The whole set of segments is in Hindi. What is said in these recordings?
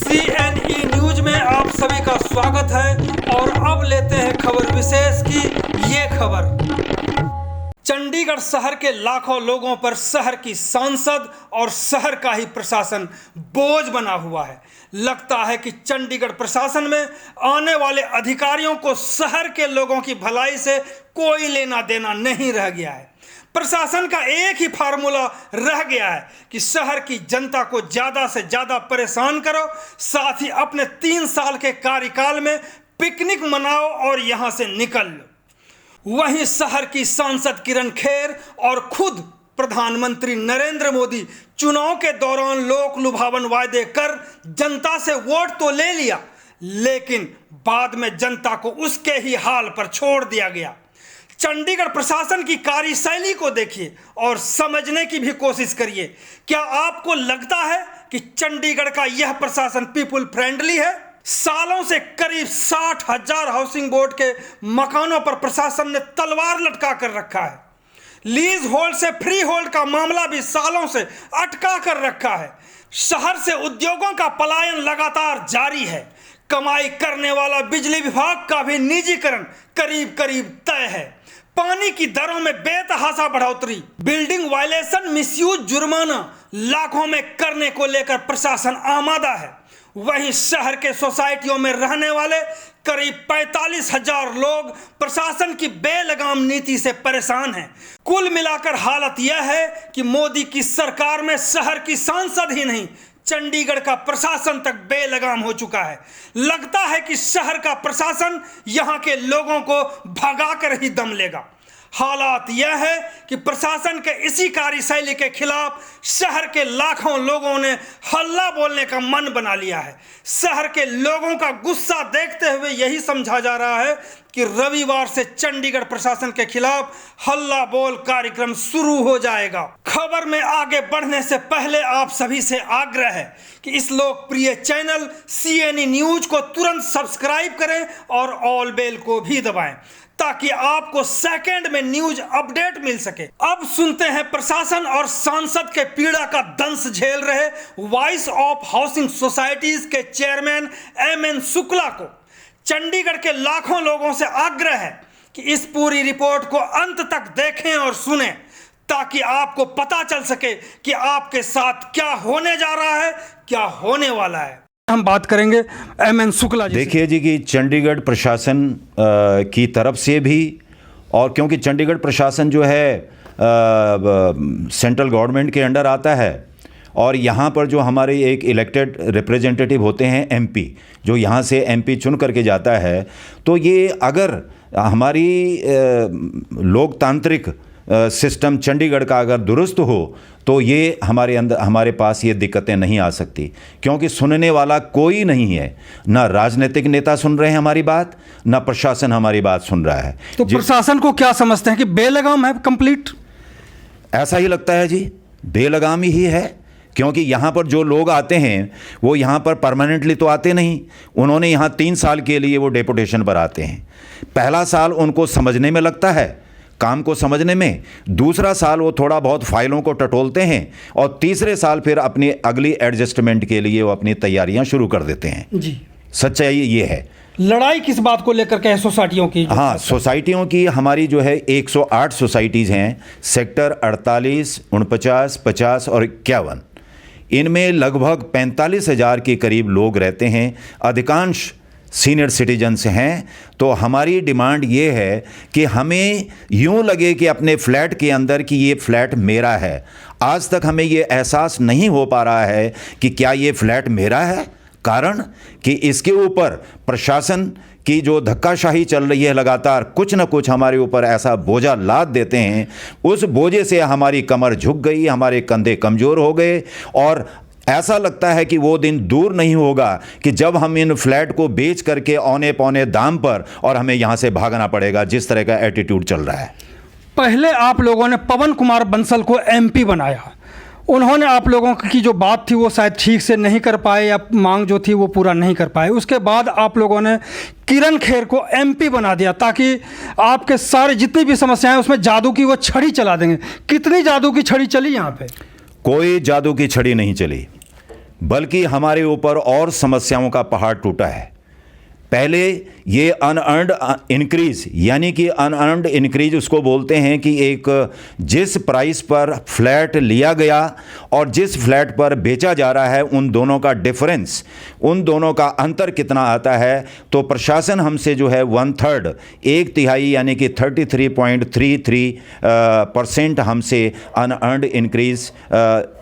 CNE न्यूज में आप सभी का स्वागत है और अब लेते हैं खबर विशेष की ये खबर। चंडीगढ़ शहर के लाखों लोगों पर शहर की सांसद और शहर का ही प्रशासन बोझ बना हुआ है। लगता है कि चंडीगढ़ प्रशासन में आने वाले अधिकारियों को शहर के लोगों की भलाई से कोई लेना देना नहीं रह गया है। प्रशासन का एक ही फार्मूला रह गया है कि शहर की जनता को ज्यादा से ज्यादा परेशान करो, साथ ही अपने 3 साल के कार्यकाल में पिकनिक मनाओ और यहां से निकल लो। वहीं शहर की सांसद किरण खेर और खुद प्रधानमंत्री नरेंद्र मोदी चुनाव के दौरान लोक लुभावन वायदे कर जनता से वोट तो ले लिया, लेकिन बाद में जनता को उसके ही हाल पर छोड़ दिया गया। चंडीगढ़ प्रशासन की कार्यशैली को देखिए और समझने की भी कोशिश करिए। क्या आपको लगता है कि चंडीगढ़ का यह प्रशासन पीपुल फ्रेंडली है? सालों से करीब 60,000 हाउसिंग बोर्ड के मकानों पर प्रशासन ने तलवार लटका कर रखा है। लीज होल्ड से फ्री होल्ड का मामला भी सालों से अटका कर रखा है। शहर से उद्योगों का पलायन लगातार जारी है। कमाई करने वाला बिजली विभाग का भी निजीकरण करीब करीब तय है। पानी की दरों में बेतहाशा बढ़ोतरी, बिल्डिंग वायलेशन, मिसयूज जुर्माना लाखों में करने को लेकर प्रशासन आमादा है। वहीं शहर के सोसाइटियों में रहने वाले करीब 45,000 लोग प्रशासन की बेलगाम नीति से परेशान हैं। कुल मिलाकर हालत यह है कि मोदी की सरकार में शहर की सांसद ही नहीं, चंडीगढ़ का प्रशासन तक बेलगाम हो चुका है। लगता है कि शहर का प्रशासन यहां के लोगों को भगाकर ही दम लेगा। हालात यह है कि प्रशासन के इसी कार्यशैली के खिलाफ शहर के लाखों लोगों ने हल्ला बोलने का मन बना लिया है। शहर के लोगों का गुस्सा देखते हुए यही समझा जा रहा है कि रविवार से चंडीगढ़ प्रशासन के खिलाफ हल्ला बोल कार्यक्रम शुरू हो जाएगा। खबर में आगे बढ़ने से पहले आप सभी से आग्रह है कि इस लोकप्रिय चैनल CNE न्यूज को तुरंत सब्सक्राइब करें और ऑल बेल को भी दबाएं ताकि आपको सेकंड में न्यूज अपडेट मिल सके। अब सुनते हैं प्रशासन और सांसद के पीड़ा का दंश झेल रहे वॉइस ऑफ हाउसिंग सोसाइटीज के चेयरमैन MN शुक्ला को। चंडीगढ़ के लाखों लोगों से आग्रह है कि इस पूरी रिपोर्ट को अंत तक देखें और सुनें ताकि आपको पता चल सके कि आपके साथ क्या होने जा रहा है, क्या होने वाला है। हम बात करेंगे MN शुक्ला जी। देखिए जी कि चंडीगढ़ प्रशासन की तरफ से भी, और क्योंकि चंडीगढ़ प्रशासन जो है सेंट्रल गवर्नमेंट के अंडर आता है और यहाँ पर जो हमारे एक इलेक्टेड रिप्रेजेंटेटिव होते हैं MP, जो यहाँ से MP चुन करके जाता है, तो ये अगर हमारी लोकतांत्रिक सिस्टम चंडीगढ़ का अगर दुरुस्त हो तो ये हमारे पास ये दिक्कतें नहीं आ सकती, क्योंकि सुनने वाला कोई नहीं है। ना राजनीतिक नेता सुन रहे हैं हमारी बात, ना प्रशासन हमारी बात सुन रहा है। तो प्रशासन को क्या समझते हैं कि बेलगाम है कंप्लीट? ऐसा ही लगता है जी, बेलगाम ही है, क्योंकि यहाँ पर जो लोग आते हैं वो यहाँ पर परमानेंटली तो आते नहीं। उन्होंने यहाँ 3 साल के लिए वो डेपुटेशन पर आते हैं। पहला साल उनको समझने में लगता है, काम को समझने में, दूसरा साल वो थोड़ा बहुत फाइलों को टटोलते हैं और तीसरे साल फिर अपनी अगली एडजस्टमेंट के लिए वो अपनी तैयारियां शुरू कर देते हैं जी। सच्चाई ये है। लड़ाई किस बात को लेकर के है सोसाइटियों की? हाँ, सोसाइटियों की हमारी जो है 108 सोसाइटीज़ हैं, सेक्टर 48, 49, 50 और 51। इनमें लगभग 45,000 के करीब लोग रहते हैं, अधिकांश सीनियर सिटीजन्स हैं। तो हमारी डिमांड ये है कि हमें यूं लगे कि अपने फ्लैट के अंदर कि ये फ्लैट मेरा है। आज तक हमें ये एहसास नहीं हो पा रहा है कि क्या ये फ्लैट मेरा है, कारण कि इसके ऊपर प्रशासन की जो धक्काशाही चल रही है, लगातार कुछ न कुछ हमारे ऊपर ऐसा बोझा लाद देते हैं। उस बोझे से हमारी कमर झुक गई, हमारे कंधे कमज़ोर हो गए और ऐसा लगता है कि वो दिन दूर नहीं होगा कि जब हम इन फ्लैट को बेच करके औने पौने दाम पर और हमें यहाँ से भागना पड़ेगा, जिस तरह का एटीट्यूड चल रहा है। पहले आप लोगों ने पवन कुमार बंसल को MP बनाया, उन्होंने आप लोगों की जो बात थी वो शायद ठीक से नहीं कर पाए या मांग जो थी वो पूरा नहीं कर पाए। उसके बाद आप लोगों ने किरण खेर को MP बना दिया ताकि आपके सारे जितनी भी समस्याएं उसमें जादू की वो छड़ी चला देंगे। कितनी जादू की छड़ी चली यहाँ पे? कोई जादू की छड़ी नहीं चली। बल्कि हमारे ऊपर और समस्याओं का पहाड़ टूटा है। पहले ये अनअर्न्ड इंक्रीज, यानी कि अनअर्न्ड इंक्रीज उसको बोलते हैं कि एक जिस प्राइस पर फ्लैट लिया गया और जिस फ्लैट पर बेचा जा रहा है उन दोनों का डिफरेंस, उन दोनों का अंतर कितना आता है। तो प्रशासन हमसे जो है 1/3, 1/3 यानी कि 33.33% हमसे अनअर्न्ड इंक्रीज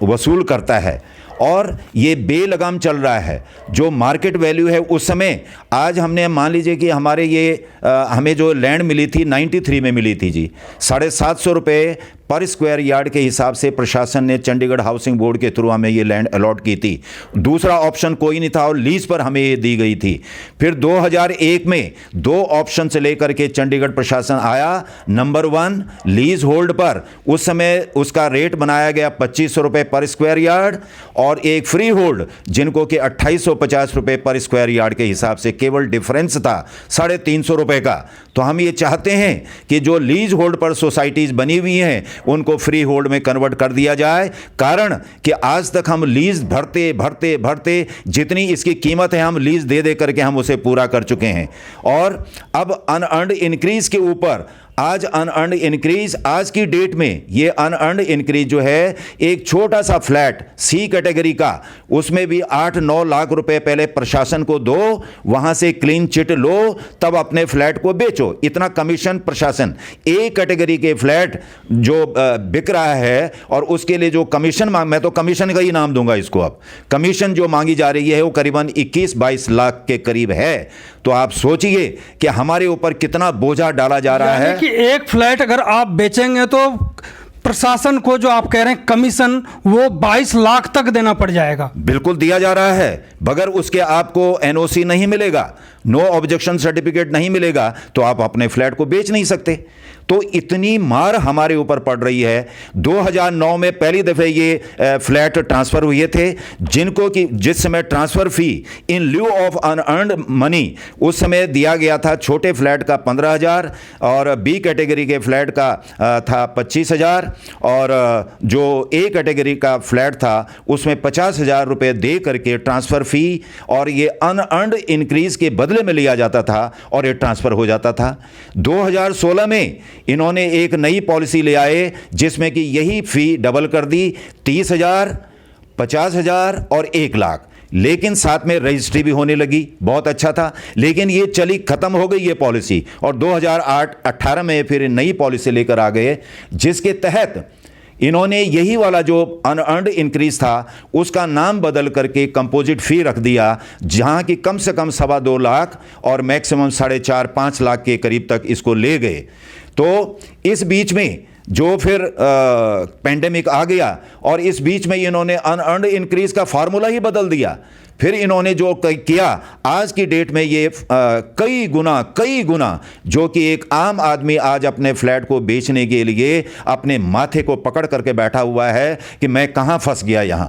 वसूल करता है और ये बेलगाम चल रहा है। जो मार्केट वैल्यू है उस समय, आज हमने मान लीजिए कि हमारे ये हमें जो लैंड मिली थी 93 में मिली थी जी, 750 रुपये पर स्क्वायर यार्ड के हिसाब से प्रशासन ने चंडीगढ़ हाउसिंग बोर्ड के थ्रू हमें ये लैंड अलॉट की थी। दूसरा ऑप्शन कोई नहीं था और लीज पर हमें ये दी गई थी। फिर 2001 में 2 ऑप्शन से लेकर के चंडीगढ़ प्रशासन आया। नंबर 1 लीज होल्ड पर, उस समय उसका रेट बनाया गया 2500 रुपये पर स्क्वायर यार्ड, और एक फ्री होल्ड जिनको कि 2850 रुपये पर स्क्वायर यार्ड के हिसाब से केवल डिफरेंस था 350 रुपये का। तो हम ये चाहते हैं कि जो लीज होल्ड पर सोसाइटीज़ बनी हुई हैं उनको फ्री होल्ड में कन्वर्ट कर दिया जाए। कारण कि आज तक हम लीज भरते भरते भरते जितनी इसकी कीमत है हम लीज दे दे करके हम उसे पूरा कर चुके हैं। और अब अनअर्न्ड इंक्रीज के ऊपर आज अनअर्न्ड इंक्रीज, आज की डेट में ये अनअर्न्ड इंक्रीज जो है, एक छोटा सा फ्लैट सी कैटेगरी का, उसमें भी 8-9 लाख रुपए पहले प्रशासन को दो, वहां से क्लीन चिट लो, तब अपने फ्लैट को बेचो। इतना कमीशन प्रशासन, ए कैटेगरी के फ्लैट जो बिक रहा है और उसके लिए जो कमीशन मैं तो कमीशन का ही नाम दूंगा इसको, अब कमीशन जो मांगी जा रही है वो करीबन 21-22 लाख के करीब है। तो आप सोचिए कि हमारे ऊपर कितना बोझा डाला जा रहा है। एक फ्लैट अगर आप बेचेंगे तो प्रशासन को जो आप कह रहे हैं कमीशन, वो 22 लाख तक देना पड़ जाएगा। बिल्कुल दिया जा रहा है, बगैर उसके आपको एनओसी नहीं मिलेगा, नो ऑब्जेक्शन सर्टिफिकेट नहीं मिलेगा, तो आप अपने फ्लैट को बेच नहीं सकते। तो इतनी मार हमारे ऊपर पड़ रही है। 2009 में पहली दफ़े ये फ्लैट ट्रांसफ़र हुए थे, जिनको कि जिस समय transfer fee in lieu of unearned money उस समय दिया गया था, छोटे फ्लैट का 15,000 और बी कैटेगरी के फ्लैट का था 25,000 और जो ए कैटेगरी का फ्लैट था उसमें 50,000 रुपये दे करके ट्रांसफ़र फ़ी और ये अनअर्न्ड इंक्रीज़ के बदले में लिया जाता था और ये ट्रांसफ़र हो जाता था। 2016 में इन्होंने एक नई पॉलिसी ले आए जिसमें कि यही फी डबल कर दी, 30,000, 50,000 और 1 लाख, लेकिन साथ में रजिस्ट्री भी होने लगी। बहुत अच्छा था, लेकिन ये चली खत्म हो गई ये पॉलिसी और 2018 में फिर नई पॉलिसी लेकर आ गए, जिसके तहत इन्होंने यही वाला जो अनअर्न्ड इंक्रीज था उसका नाम बदल करके कंपोजिट फी रख दिया, जहां की कम से कम 2.25 लाख और मैक्सिमम 4.5-5 लाख के करीब तक इसको ले गए। तो इस बीच में जो फिर पेंडेमिक आ गया और इस बीच में इन्होंने अनअर्न्ड इंक्रीज का फार्मूला ही बदल दिया। फिर इन्होंने जो किया, आज की डेट में ये कई गुना जो कि एक आम आदमी आज अपने फ्लैट को बेचने के लिए अपने माथे को पकड़ करके बैठा हुआ है कि मैं कहां फंस गया, यहां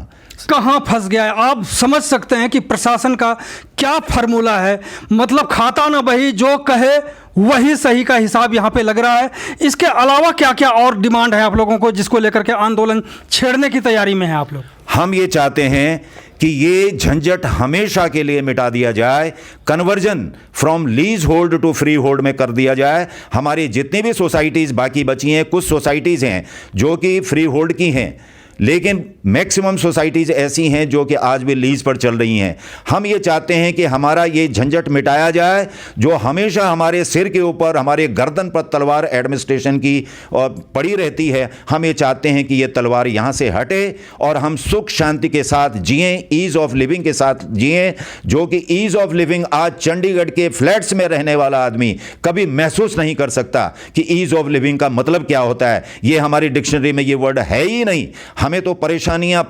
कहां फंस गया है। आप समझ सकते हैं कि प्रशासन का क्या फार्मूला है, मतलब खाता ना बही, जो कहे वही सही का हिसाब यहां पे लग रहा है। इसके अलावा क्या क्या और डिमांड है आप लोगों को जिसको लेकर के आंदोलन छेड़ने की तैयारी में है आप लोग? हम ये चाहते हैं कि ये झंझट हमेशा के लिए मिटा दिया जाए, conversion from leasehold to freehold में कर दिया जाए। हमारी जितनी भी सोसाइटीज़ बाकी बची हैं, कुछ सोसाइटीज़ हैं जो कि फ्री होल्ड की हैं, लेकिन मैक्सिमम सोसाइटीज़ ऐसी हैं जो कि आज भी लीज पर चल रही हैं। हम ये चाहते हैं कि हमारा ये झंझट मिटाया जाए, जो हमेशा हमारे सिर के ऊपर, हमारे गर्दन पर तलवार एडमिनिस्ट्रेशन की पड़ी रहती है। हम ये चाहते हैं कि ये तलवार यहाँ से हटे और हम सुख शांति के साथ जिएं, ईज़ ऑफ लिविंग के साथ जिएं, जो कि ईज़ ऑफ लिविंग आज चंडीगढ़ के फ्लैट्स में रहने वाला आदमी कभी महसूस नहीं कर सकता कि ईज़ ऑफ लिविंग का मतलब क्या होता है। ये हमारी डिक्शनरी में ये वर्ड है ही नहीं। हमें तो परेशानियां,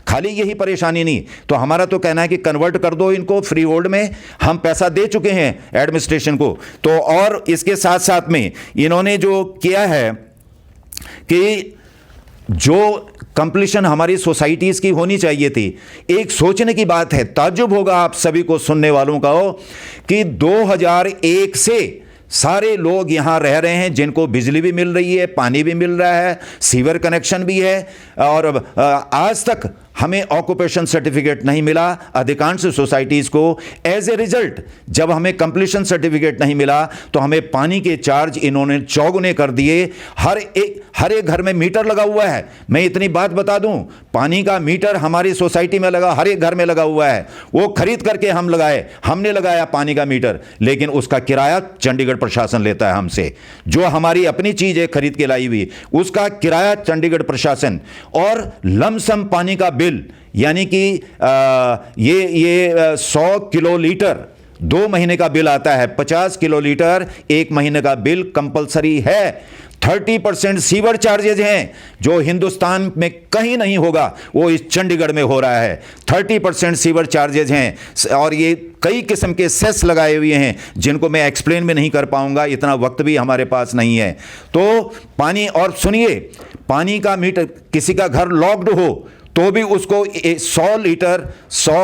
खाली यही परेशानी नहीं, तो हमारा तो कहना है कि कन्वर्ट कर दो इनको फ्री होल्ड में। हम पैसा दे चुके हैं एडमिनिस्ट्रेशन को। तो और इसके साथ साथ में इन्होंने जो किया है कि जो कंप्लीशन हमारी सोसाइटीज़ की होनी चाहिए थी, एक सोचने की बात है, ताज्जुब होगा आप सभी को सुनने वालों का हो कि 2001 से सारे लोग यहाँ रह रहे हैं, जिनको बिजली भी मिल रही है, पानी भी मिल रहा है, सीवर कनेक्शन भी है, और आज तक हमें ऑक्यूपेशन सर्टिफिकेट नहीं मिला। अधिकांश सोसाइटीज़ को एज ए रिजल्ट जब हमें कंप्लीशन सर्टिफिकेट नहीं मिला तो हमें पानी के चार्ज इन्होंने चौगुने कर दिए। हर एक घर में मीटर लगा हुआ है। मैं इतनी बात बता दूं, पानी का मीटर हमारी सोसाइटी में लगा, हर एक घर में लगा हुआ है। वो खरीद करके हमने लगाया पानी का मीटर, लेकिन उसका किराया चंडीगढ़ प्रशासन लेता है हमसे। जो हमारी अपनी चीज़ है खरीद के लाई हुई, उसका किराया चंडीगढ़ प्रशासन। और लमसम पानी का बिल यानी कि ये 100 किलोलीटर 2 महीने का बिल आता है, 50 किलोलीटर 1 महीने का बिल कंपलसरी है। 30% सीवर चार्जेज हैं जो हिंदुस्तान में कहीं नहीं होगा, वो इस चंडीगढ़ में हो रहा है। 30% सीवर चार्जेज हैं और ये कई किस्म के सेस लगाए हुए हैं जिनको मैं एक्सप्लेन भी नहीं कर पाऊंगा, इतना वक्त भी हमारे पास नहीं है। तो पानी, और सुनिए, पानी का मीटर, किसी का घर लॉक्ड हो तो भी उसको 100 लीटर 100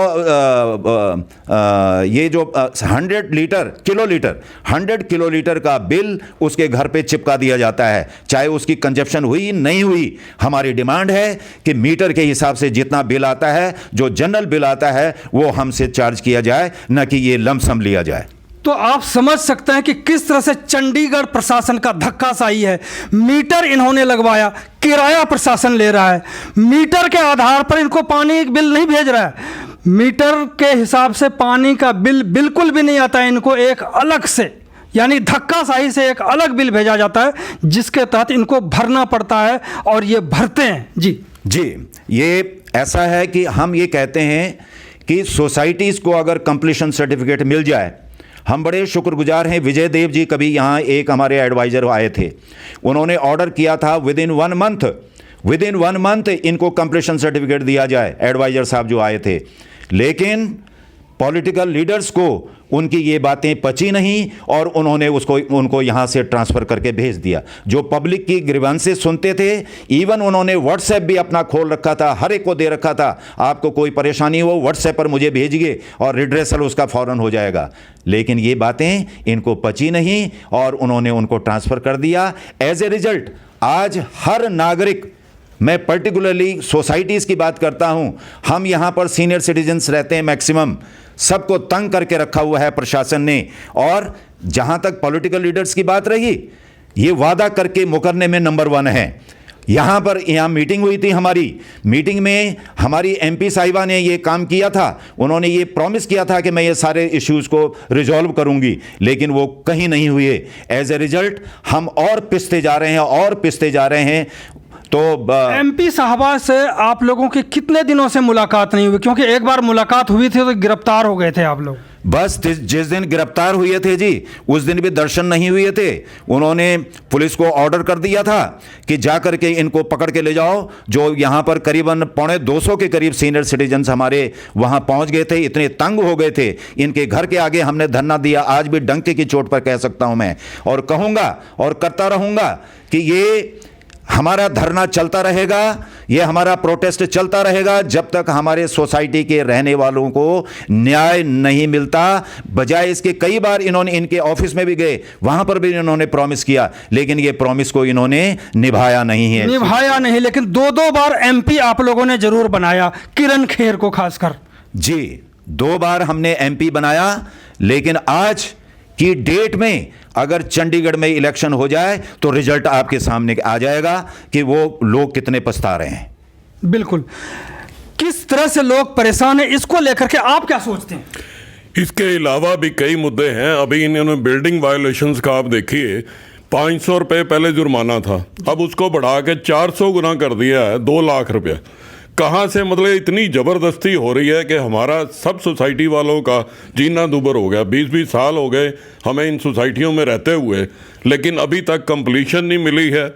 किलोलीटर का बिल उसके घर पे चिपका दिया जाता है, चाहे उसकी कंजप्शन हुई नहीं हुई। हमारी डिमांड है कि मीटर के हिसाब से जितना बिल आता है, जो जनरल बिल आता है, वो हमसे चार्ज किया जाए, न कि ये लमसम लिया जाए। तो आप समझ सकते हैं कि किस तरह से चंडीगढ़ प्रशासन का धक्काशाही है। मीटर इन्होंने लगवाया, किराया प्रशासन ले रहा है, मीटर के आधार पर इनको पानी बिल नहीं भेज रहा है। मीटर के हिसाब से पानी का बिल बिल्कुल भी नहीं आता है इनको, एक अलग से, यानी धक्काशाही से एक अलग बिल भेजा जाता है जिसके तहत इनको भरना पड़ता है और ये भरते हैं। जी, ये ऐसा है कि हम ये कहते हैं कि सोसाइटीज़ को अगर कंप्लीशन सर्टिफिकेट मिल जाए, हम बड़े शुक्रगुजार हैं। विजय देव जी कभी यहाँ एक हमारे एडवाइज़र आए थे, उन्होंने ऑर्डर किया था विद इन वन मंथ इनको कंप्लीशन सर्टिफिकेट दिया जाए, एडवाइज़र साहब जो आए थे। लेकिन पॉलिटिकल लीडर्स को उनकी ये बातें पची नहीं और उन्होंने उनको यहाँ से ट्रांसफ़र करके भेज दिया। जो पब्लिक की ग्रीवेंसेस सुनते थे, इवन उन्होंने व्हाट्सएप भी अपना खोल रखा था, हर एक को दे रखा था, आपको कोई परेशानी हो व्हाट्सएप पर मुझे भेजिए और रिड्रेसल उसका फ़ौरन हो जाएगा। लेकिन ये बातें इनको पची नहीं और उन्होंने उनको ट्रांसफ़र कर दिया। एज ए रिजल्ट आज हर नागरिक, मैं पर्टिकुलरली सोसाइटीज़ की बात करता हूं, हम यहां पर सीनियर सिटीजन्स रहते हैं मैक्सिमम, सबको तंग करके रखा हुआ है प्रशासन ने। और जहां तक पॉलिटिकल लीडर्स की बात रही, ये वादा करके मुकरने में नंबर 1 है। यहाँ मीटिंग हुई थी, हमारी मीटिंग में हमारी MP साहिबा ने ये काम किया था। उन्होंने ये प्रॉमिस किया था कि मैं ये सारे इश्यूज़ को रिजॉल्व करूंगी, लेकिन वो कहीं नहीं हुए। एज ए रिजल्ट हम और पिसते जा रहे हैं। तो MP साहबा से आप लोगों की कितने दिनों से मुलाकात नहीं हुई? क्योंकि एक बार मुलाकात हुई थी तो गिरफ्तार हो गए थे आप लोग। बस जिस दिन गिरफ्तार हुए थे जी, उस दिन भी दर्शन नहीं हुए थे। उन्होंने पुलिस को ऑर्डर कर दिया था कि जा करके इनको पकड़ के ले जाओ। जो यहाँ पर करीबन 250 के करीब सीनियर सिटीजन्स हमारे वहाँ पहुँच गए थे, इतने तंग हो गए थे। इनके घर के आगे हमने धरना दिया, आज भी डंके की चोट पर कह सकता हूँ मैं, और कहूँगा और करता रहूँगा कि ये हमारा धरना चलता रहेगा, ये हमारा प्रोटेस्ट चलता रहेगा जब तक हमारे सोसाइटी के रहने वालों को न्याय नहीं मिलता। बजाय इसके कई बार इनके ऑफिस में भी गए, वहां पर भी इन्होंने प्रॉमिस किया, लेकिन ये प्रॉमिस को इन्होंने निभाया नहीं। लेकिन 2 बार MP आप लोगों ने जरूर बनाया, किरण खेर को खासकर। जी, 2 बार हमने MP बनाया, लेकिन आज की डेट में अगर चंडीगढ़ में इलेक्शन हो जाए तो रिजल्ट आपके सामने आ जाएगा कि वो लोग कितने पछता रहे हैं। बिल्कुल, किस तरह से लोग परेशान हैं, इसको लेकर के आप क्या सोचते हैं? इसके अलावा भी कई मुद्दे हैं। अभी इन्होंने बिल्डिंग वायलेशंस का आप देखिए, 500 रुपये पहले जुर्माना था, अब उसको बढ़ा के 400 गुना कर दिया है, 2 लाख रुपये। कहाँ से, मतलब इतनी ज़बरदस्ती हो रही है कि हमारा सब सोसाइटी वालों का जीना दूभर हो गया। 20-20 साल हो गए हमें इन सोसाइटियों में रहते हुए, लेकिन अभी तक कंप्लीशन नहीं मिली है।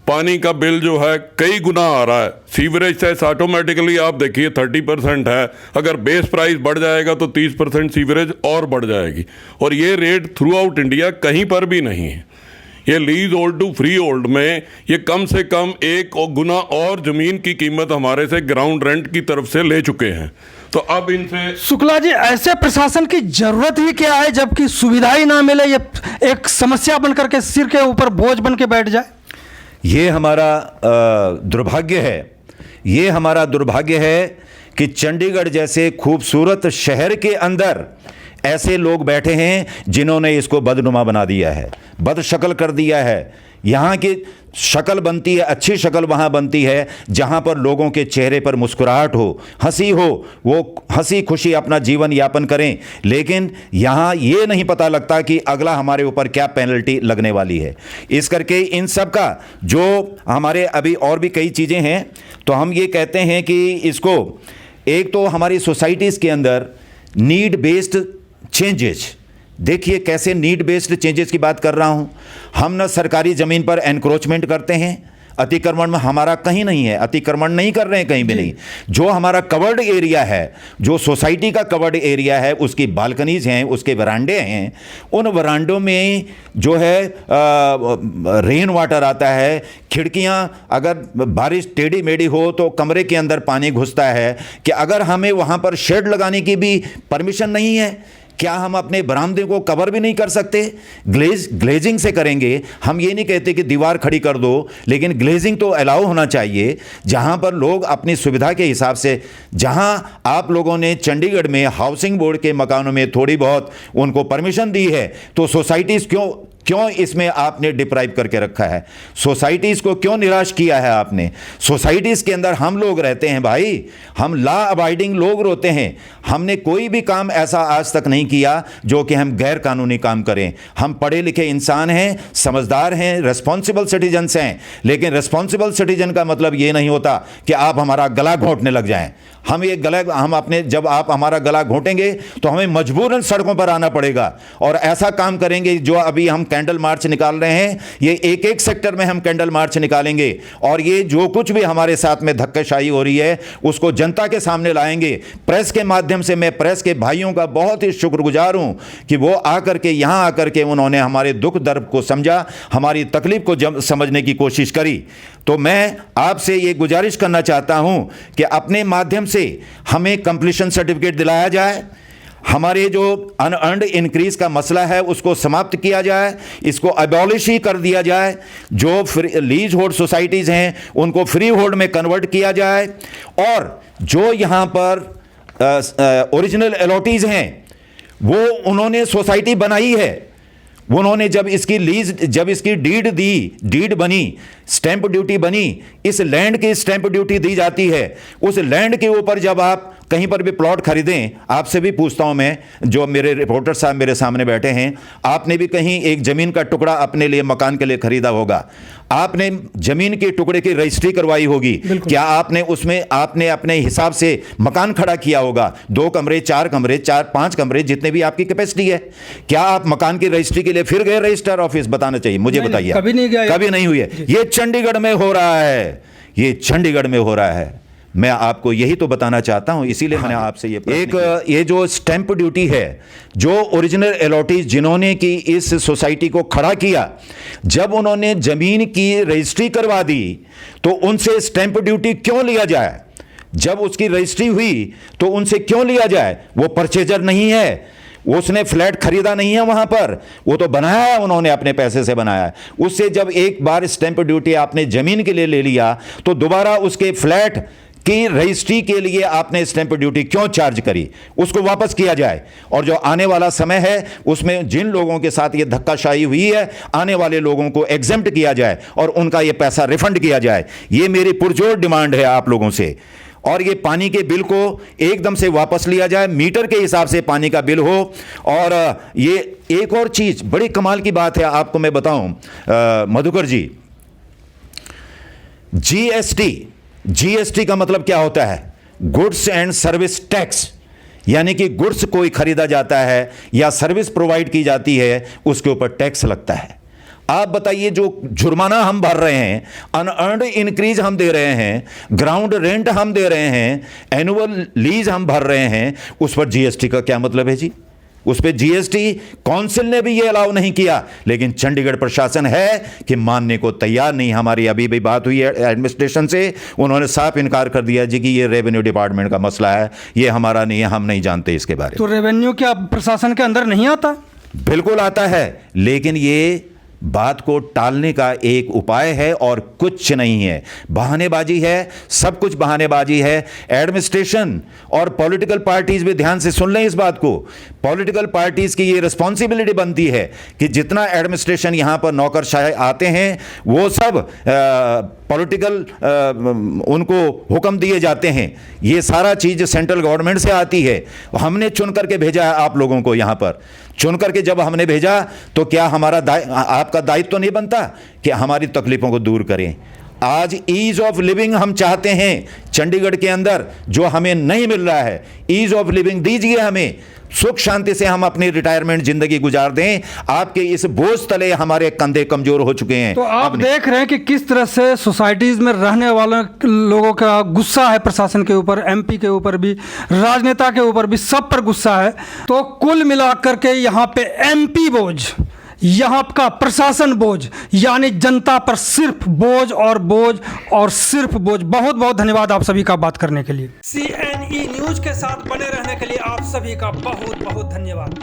पानी का बिल जो है कई गुना आ रहा है। सीवरेज सेस ऑटोमेटिकली आप देखिए 30% है, अगर बेस प्राइस बढ़ जाएगा तो 30% सीवरेज और बढ़ जाएगी, और ये रेट थ्रू आउट इंडिया कहीं पर भी नहीं है। ये leasehold to freehold में ये कम से कम 1 गुना और जमीन की कीमत हमारे से ग्राउंड रेंट की तरफ से ले चुके हैं। तो अब इनसे, शुक्ला जी, ऐसे प्रशासन की जरूरत ही क्या है जबकि सुविधा ही ना मिले, ये एक समस्या बनकर के सिर के ऊपर बोझ बन के बैठ जाए। ये हमारा दुर्भाग्य है ये हमारा दुर्भाग्य है कि चंडीगढ़ जैसे खूबसूरत शहर के अंदर ऐसे लोग बैठे हैं जिन्होंने इसको बदनुमा बना दिया है, बदशक्ल कर दिया है। यहाँ की शक्ल बनती है, अच्छी शक्ल वहाँ बनती है जहाँ पर लोगों के चेहरे पर मुस्कुराहट हो, हंसी हो, वो हंसी खुशी अपना जीवन यापन करें। लेकिन यहाँ ये नहीं पता लगता कि अगला हमारे ऊपर क्या पेनल्टी लगने वाली है। इस करके इन सब का जो हमारे अभी और भी कई चीज़ें हैं, तो हम ये कहते हैं कि इसको एक तो हमारी सोसाइटीज़ के अंदर नीड बेस्ड चेंजेज, देखिए कैसे नीड बेस्ड चेंजेस की बात कर रहा हूं। हम ना सरकारी ज़मीन पर एनक्रोचमेंट करते हैं, अतिक्रमण में हमारा कहीं नहीं है, अतिक्रमण नहीं कर रहे हैं कहीं भी नहीं। जो हमारा कवर्ड एरिया है, जो सोसाइटी का कवर्ड एरिया है, उसकी बालकनीज हैं, उसके वरांडे हैं, उन वरांडों में जो है रेन वाटर आता है। खिड़कियां अगर बारिश टेढ़ी मेढ़ी हो तो कमरे के अंदर पानी घुसता है कि अगर हमें वहां पर शेड लगाने की भी परमिशन नहीं है, क्या हम अपने बरामदे को कवर भी नहीं कर सकते? ग्लेजिंग से करेंगे। हम ये नहीं कहते कि दीवार खड़ी कर दो, लेकिन ग्लेजिंग तो अलाउ होना चाहिए, जहां पर लोग अपनी सुविधा के हिसाब से, जहां आप लोगों ने चंडीगढ़ में हाउसिंग बोर्ड के मकानों में थोड़ी बहुत उनको परमिशन दी है, तो सोसाइटीज़ क्यों इसमें आपने डिप्राइव करके रखा है? सोसाइटीज़ को क्यों निराश किया है आपने? सोसाइटीज़ के अंदर हम लोग रहते हैं भाई, हम लॉ अबाइडिंग लोग रोते हैं। हमने कोई भी काम ऐसा आज तक नहीं किया जो कि हम गैर कानूनी काम करें। हम पढ़े लिखे इंसान हैं, समझदार हैं, रिस्पॉन्सिबल सिटीजन्स हैं। लेकिन रिस्पॉन्सिबल सिटीजन का मतलब ये नहीं होता कि आप हमारा गला घोंटने लग जाएं। जब आप हमारा गला घोंटेंगे तो हमें मजबूरन सड़कों पर आना पड़ेगा और ऐसा काम करेंगे। जो अभी हम कैंडल मार्च निकाल रहे हैं, ये एक एक सेक्टर में हम कैंडल मार्च निकालेंगे और ये जो कुछ भी हमारे साथ में धक्केशाही हो रही है उसको जनता के सामने लाएंगे। प्रेस के माध्यम से मैं प्रेस के भाइयों का बहुत ही शुक्रगुजार हूं कि वो आकर के यहां आकर के उन्होंने हमारे दुख दर्द को समझा, हमारी तकलीफ को समझने की कोशिश करी। तो मैं आपसे ये गुजारिश करना चाहता हूं कि अपने माध्यम से हमें कंप्लीशन सर्टिफिकेट दिलाया जाए, हमारे जो अनअर्न्ड इंक्रीज का मसला है उसको समाप्त किया जाए, इसको अबॉलिश ही कर दिया जाए। जो लीज होल्ड सोसाइटीज़ हैं उनको फ्री होल्ड में कन्वर्ट किया जाए और जो यहाँ पर ओरिजिनल अलॉटीज़ हैं वो उन्होंने सोसाइटी बनाई है, उन्होंने जब इसकी डीड बनी, स्टैंप ड्यूटी बनी, इस लैंड की स्टैंप ड्यूटी दी जाती है। उस लैंड के ऊपर जब आप कहीं पर भी प्लॉट खरीदें, आपसे भी पूछता हूं मैं, जो मेरे रिपोर्टर साहब मेरे सामने बैठे हैं, आपने भी कहीं एक जमीन का टुकड़ा अपने लिए मकान के लिए खरीदा होगा, आपने जमीन के टुकड़े की रजिस्ट्री करवाई होगी, क्या आपने अपने हिसाब से मकान खड़ा किया होगा? 2 कमरे, 4 कमरे, 5 कमरे, जितने भी आपकी कैपेसिटी है। क्या आप मकान की रजिस्ट्री के लिए फिर गए रजिस्ट्रार ऑफिस? बताना चाहिए, मुझे बताइए। कभी नहीं गया, कभी नहीं हुई है। ये चंडीगढ़ में हो रहा है, ये चंडीगढ़ में हो रहा है। मैं आपको यही तो बताना चाहता हूं, इसीलिए मैंने आपसे ये जो स्टैंप ड्यूटी है, जो ओरिजिनल अलॉटीज जिन्होंने की इस सोसाइटी को खड़ा किया, जब उन्होंने जमीन की रजिस्ट्री करवा दी तो उनसे स्टैंप ड्यूटी क्यों लिया जाए? जब उसकी रजिस्ट्री हुई तो उनसे क्यों लिया जाए? वो परचेजर नहीं है, उसने फ्लैट खरीदा नहीं है वहां पर, वो तो बनाया है, उन्होंने अपने पैसे से बनाया है। उससे जब एक बार स्टैंप ड्यूटी आपने जमीन के लिए ले लिया तो दोबारा उसके फ्लैट की रजिस्ट्री के लिए आपने स्टैंप ड्यूटी क्यों चार्ज करी? उसको वापस किया जाए और जो आने वाला समय है उसमें जिन लोगों के साथ ये धक्काशाही हुई है, आने वाले लोगों को एग्जेम्प्ट किया जाए और उनका ये पैसा रिफंड किया जाए। ये मेरी पुरजोर डिमांड है आप लोगों से। और ये पानी के बिल को एकदम से वापस लिया जाए, मीटर के हिसाब से पानी का बिल हो। और ये एक और चीज बड़ी कमाल की बात है, आपको मैं बताऊं मधुकर जी, जीएसटी का मतलब क्या होता है? गुड्स एंड सर्विस टैक्स, यानी कि गुड्स कोई खरीदा जाता है या सर्विस प्रोवाइड की जाती है उसके ऊपर टैक्स लगता है। आप बताइए, जो जुर्माना हम भर रहे हैं, अनअर्न्ड इंक्रीज हम दे रहे हैं, ग्राउंड रेंट हम दे रहे हैं, एनुअल लीज हम भर रहे हैं, उस पर जीएसटी का क्या मतलब है जी? उस पर जीएसटी काउंसिल ने भी ये अलाउ नहीं किया, लेकिन चंडीगढ़ प्रशासन है कि मानने को तैयार नहीं। हमारी अभी भी बात हुई है एडमिनिस्ट्रेशन से, उन्होंने साफ इनकार कर दिया जी कि ये रेवेन्यू डिपार्टमेंट का मसला है, ये हमारा नहीं है, हम नहीं जानते इसके बारे में। तो रेवेन्यू क्या प्रशासन के अंदर नहीं आता? बिल्कुल आता है, लेकिन ये बात को टालने का एक उपाय है और कुछ नहीं है। बहानेबाजी है, सब कुछ बहानेबाजी है। एडमिनिस्ट्रेशन और पॉलिटिकल पार्टीज भी ध्यान से सुन लें इस बात को। पॉलिटिकल पार्टीज की ये रिस्पॉन्सिबिलिटी बनती है कि जितना एडमिनिस्ट्रेशन यहां पर नौकरशाह आते हैं वो सब पॉलिटिकल उनको हुक्म दिए जाते हैं। ये सारा चीज सेंट्रल गवर्नमेंट से आती है। हमने चुन करके भेजा है आप लोगों को यहां पर। चुन करके जब हमने भेजा तो क्या हमारा आपका दायित्व तो नहीं बनता कि हमारी तकलीफों को दूर करें। आज ईज ऑफ लिविंग हम चाहते हैं चंडीगढ़ के अंदर, जो हमें नहीं मिल रहा है। ईज ऑफ लिविंग दीजिए हमें, सुख शांति से हम अपनी रिटायरमेंट जिंदगी गुजार दें। आपके इस बोझ तले हमारे कंधे कमजोर हो चुके हैं। तो आप देख रहे हैं कि किस तरह से सोसाइटीज में रहने वाले लोगों का गुस्सा है प्रशासन के ऊपर, एमपी के ऊपर भी, राजनेता के ऊपर भी, सब पर गुस्सा है। तो कुल मिलाकर के यहाँ पे एमपी बोझ, यहाँ का प्रशासन बोझ, यानी जनता पर सिर्फ बोझ और बोझ और सिर्फ बोझ। बहुत बहुत धन्यवाद आप सभी का बात करने के लिए। CNE न्यूज के साथ बने रहने के लिए आप सभी का बहुत बहुत धन्यवाद।